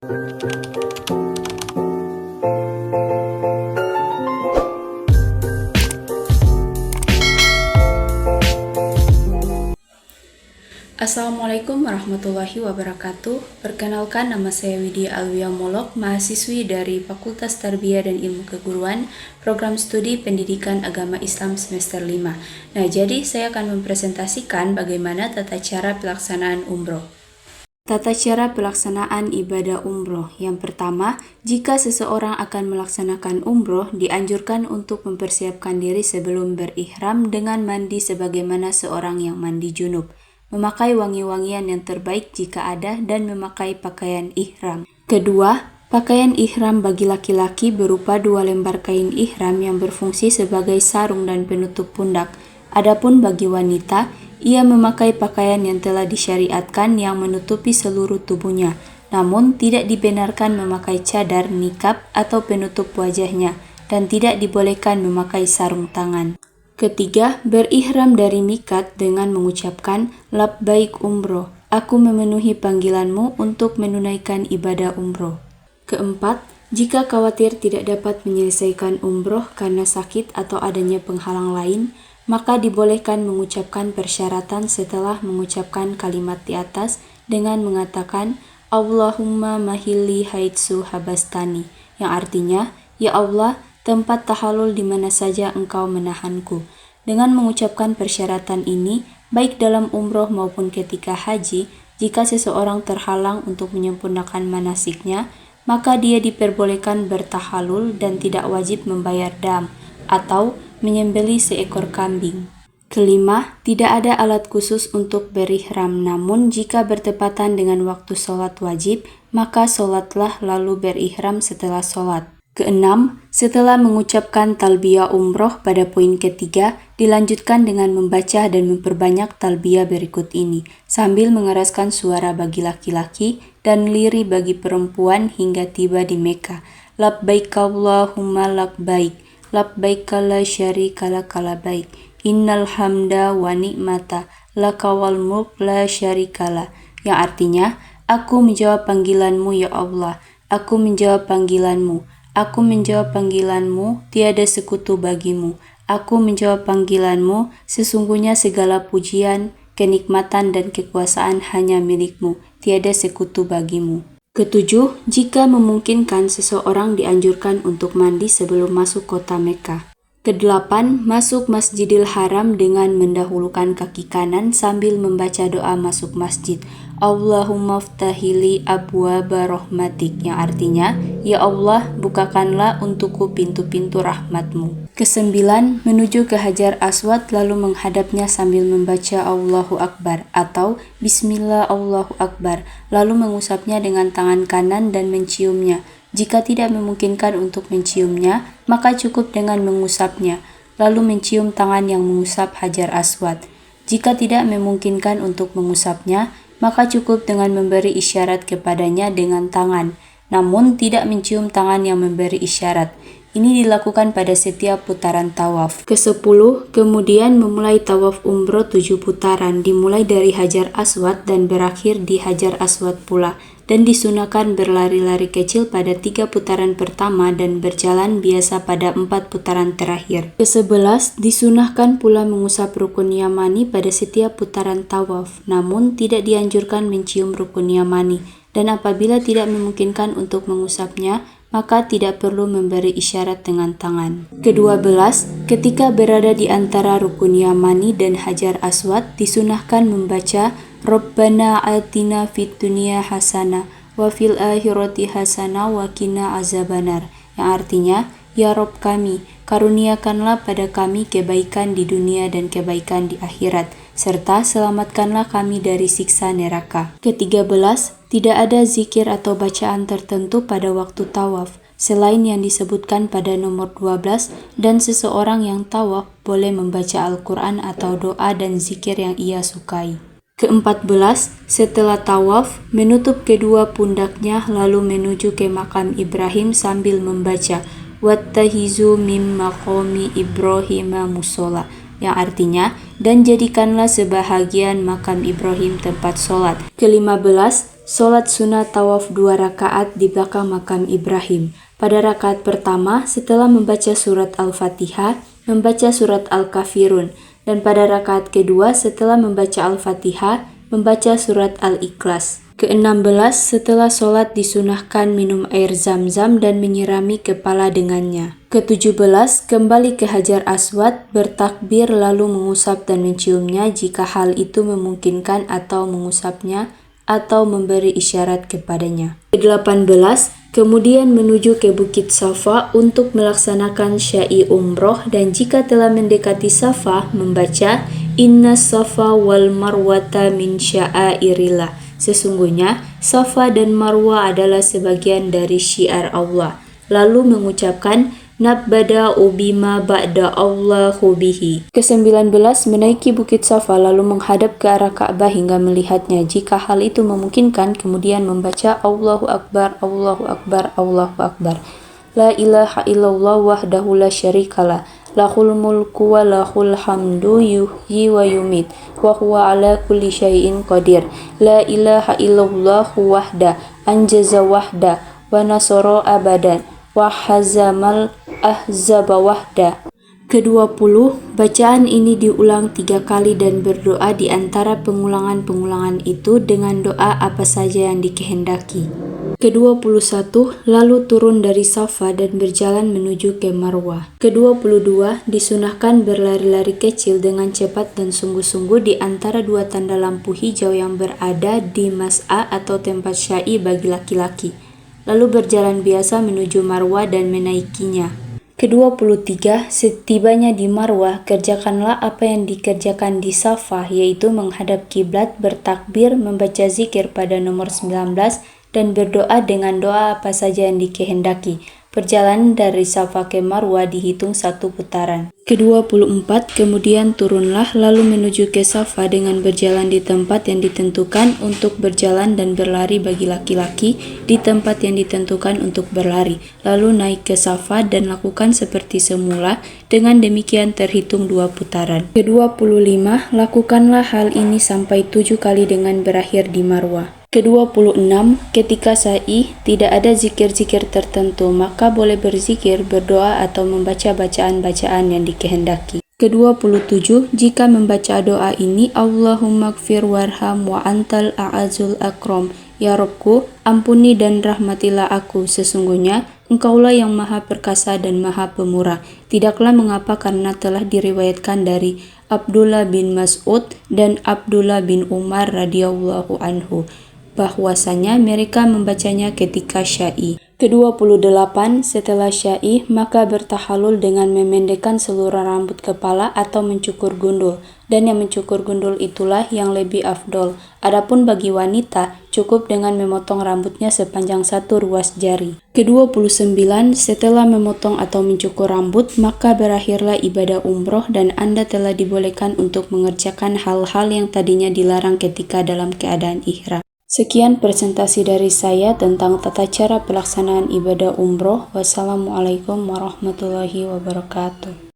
Assalamualaikum warahmatullahi wabarakatuh. Perkenalkan, nama saya Widya Alwia Molok, mahasiswi dari Fakultas Tarbiyah dan Ilmu Keguruan, Program Studi Pendidikan Agama Islam semester 5. Nah, jadi saya akan mempresentasikan bagaimana tata cara pelaksanaan umroh. Tata cara pelaksanaan ibadah umroh. Yang pertama, jika seseorang akan melaksanakan umroh, dianjurkan untuk mempersiapkan diri sebelum berihram dengan mandi sebagaimana seorang yang mandi junub, memakai wangi-wangian yang terbaik jika ada, dan memakai pakaian ihram. Kedua, pakaian ihram bagi laki-laki berupa 2 lembar kain ihram yang berfungsi sebagai sarung dan penutup pundak. Adapun bagi wanita, ia memakai pakaian yang telah disyariatkan yang menutupi seluruh tubuhnya, namun tidak dibenarkan memakai cadar, nikab, atau penutup wajahnya, dan tidak dibolehkan memakai sarung tangan. Ketiga, berihram dari miqat dengan mengucapkan labbaik umroh, aku memenuhi panggilanmu untuk menunaikan ibadah umroh. Keempat, jika khawatir tidak dapat menyelesaikan umroh karena sakit atau adanya penghalang lain, maka dibolehkan mengucapkan persyaratan setelah mengucapkan kalimat di atas dengan mengatakan Allahumma mahilli haitsu habastani, yang artinya, ya Allah, tempat tahalul di mana saja engkau menahanku. Dengan mengucapkan persyaratan ini, baik dalam umroh maupun ketika haji, jika seseorang terhalang untuk menyempurnakan manasiknya, maka dia diperbolehkan bertahalul dan tidak wajib membayar dam atau menyembelih seekor kambing. Kelima, tidak ada alat khusus untuk berihram, namun jika bertepatan dengan waktu sholat wajib, maka sholatlah lalu berihram setelah sholat. Keenam, setelah mengucapkan talbiyah umroh pada poin ketiga, dilanjutkan dengan membaca dan memperbanyak talbiyah berikut ini, sambil mengeraskan suara bagi laki-laki dan lirih bagi perempuan hingga tiba di Mekah. Labbaik Allahumma labbaik, labbaik la syarika laka labbaik, innal hamda wa ni'mata laka wal mulk la syarikalah, yang artinya, aku menjawab panggilanmu ya Allah, aku menjawab panggilanmu. Aku menjawab panggilanmu, tiada sekutu bagimu. Aku menjawab panggilanmu, sesungguhnya segala pujian, kenikmatan dan kekuasaan hanya milikmu, tiada sekutu bagimu. Ketujuh, jika memungkinkan seseorang dianjurkan untuk mandi sebelum masuk kota Mekah. Kedelapan, masuk Masjidil Haram dengan mendahulukan kaki kanan sambil membaca doa masuk masjid. Allahumma ftahili abwaba rahmatik, yang artinya, ya Allah, bukakanlah untukku pintu-pintu rahmatmu. Kesembilan, menuju ke Hajar Aswad lalu menghadapnya sambil membaca Allahu Akbar atau Bismillah Allahu Akbar, lalu mengusapnya dengan tangan kanan dan menciumnya. Jika tidak memungkinkan untuk menciumnya, maka cukup dengan mengusapnya, lalu mencium tangan yang mengusap Hajar Aswad. Jika tidak memungkinkan untuk mengusapnya, maka cukup dengan memberi isyarat kepadanya dengan tangan, namun tidak mencium tangan yang memberi isyarat. Ini dilakukan pada setiap putaran tawaf. Ke-10, kemudian memulai tawaf umroh 7 putaran, dimulai dari Hajar Aswad dan berakhir di Hajar Aswad pula, dan disunahkan berlari-lari kecil pada 3 putaran pertama dan berjalan biasa pada 4 putaran terakhir. Ke-11, disunahkan pula mengusap rukun yamani pada setiap putaran tawaf, namun tidak dianjurkan mencium rukun yamani, dan apabila tidak memungkinkan untuk mengusapnya, maka tidak perlu memberi isyarat dengan tangan. Ke-12, ketika berada di antara rukun yamani dan Hajar Aswad, disunahkan membaca Rabbana atina fid dunya hasanah wa fil akhirati hasanah wa qina azabannar, yang artinya, ya Rabb kami, karuniakanlah pada kami kebaikan di dunia dan kebaikan di akhirat, serta selamatkanlah kami dari siksa neraka. Ke-13, tidak ada zikir atau bacaan tertentu pada waktu tawaf, selain yang disebutkan pada nomor 12, dan seseorang yang tawaf boleh membaca Al-Quran atau doa dan zikir yang ia sukai. Ke-14, setelah tawaf, menutup kedua pundaknya lalu menuju ke makam Ibrahim sambil membaca Wattahizu mim maqami Ibrahima musola, yang artinya, dan jadikanlah sebahagian makam Ibrahim tempat sholat. Ke-15, Sholat sunnah tawaf 2 rakaat di belakang makam Ibrahim. Pada rakaat pertama, setelah membaca surat Al-Fatihah, membaca surat Al-Kafirun. Dan pada rakaat kedua, setelah membaca Al-Fatihah, membaca surat Al-Ikhlas. Ke-16, setelah sholat disunahkan minum air zam-zam dan menyirami kepala dengannya. Ke-17, kembali ke Hajar Aswad, bertakbir lalu mengusap dan menciumnya jika hal itu memungkinkan atau mengusapnya atau memberi isyarat kepadanya. Ke-18, kemudian menuju ke Bukit Safa untuk melaksanakan syai umroh dan jika telah mendekati Safa, membaca Inna Safa wal Marwata min sya'airillah. Sesungguhnya Safa dan Marwa adalah sebagian dari syiar Allah. Lalu mengucapkan Nabbada ubima ba'da Allahu bihi. Ke-19, menaiki Bukit Safa lalu menghadap ke arah Ka'bah hingga melihatnya. Jika hal itu memungkinkan, kemudian membaca Allahu Akbar, Allahu Akbar, Allahu Akbar. La ilaha illallah wahdahu la syarikalah. Lahul mulku wa lahul hamdu yuhyi wa yumit wa huwa ala kulli syai'in qadir. La ilaha illallah wahda anjaza wahda wa nasara abadan wa hazamal ahzaba wahda. Ke-20, bacaan ini diulang 3 kali dan berdoa di antara pengulangan-pengulangan itu dengan doa apa saja yang dikehendaki. Ke-21, lalu turun dari Safa dan berjalan menuju ke Marwah. Ke-22, disunahkan berlari-lari kecil dengan cepat dan sungguh-sungguh di antara 2 tanda lampu hijau yang berada di Mas'a atau tempat syai bagi laki-laki. Lalu berjalan biasa menuju Marwah dan menaikinya. Ke-23, setibanya di Marwah, kerjakanlah apa yang dikerjakan di Safa, yaitu menghadap kiblat, bertakbir, membaca zikir pada nomor 19, dan berdoa dengan doa apa saja yang dikehendaki. Perjalanan dari Safa ke Marwah dihitung 1 putaran. Ke-24, kemudian turunlah lalu menuju ke Safa dengan berjalan di tempat yang ditentukan untuk berjalan dan berlari bagi laki-laki di tempat yang ditentukan untuk berlari. Lalu naik ke Safa dan lakukan seperti semula, dengan demikian terhitung 2 putaran. Ke-25, lakukanlah hal ini sampai 7 kali dengan berakhir di Marwah. Ke-26, ketika sa'i tidak ada zikir-zikir tertentu, maka boleh berzikir, berdoa atau membaca bacaan-bacaan yang dikehendaki. Ke-27, jika membaca doa ini, Allahumma gfir warham wa antal a'azul akram. Ya Robku, ampuni dan rahmatilah aku, sesungguhnya Engkaulah yang maha perkasa dan maha pemurah. Tidaklah mengapa karena telah diriwayatkan dari Abdullah bin Mas'ud dan Abdullah bin Umar radhiyallahu anhu bahwasanya mereka membacanya ketika syai. Ke-28, setelah syai, maka bertahalul dengan memendekkan seluruh rambut kepala atau mencukur gundul, dan yang mencukur gundul itulah yang lebih afdol. Adapun bagi wanita, cukup dengan memotong rambutnya sepanjang 1 ruas jari. Ke-29, setelah memotong atau mencukur rambut, maka berakhirlah ibadah umroh dan Anda telah dibolehkan untuk mengerjakan hal-hal yang tadinya dilarang ketika dalam keadaan ihram. Sekian presentasi dari saya tentang tata cara pelaksanaan ibadah umroh. Wassalamualaikum warahmatullahi wabarakatuh.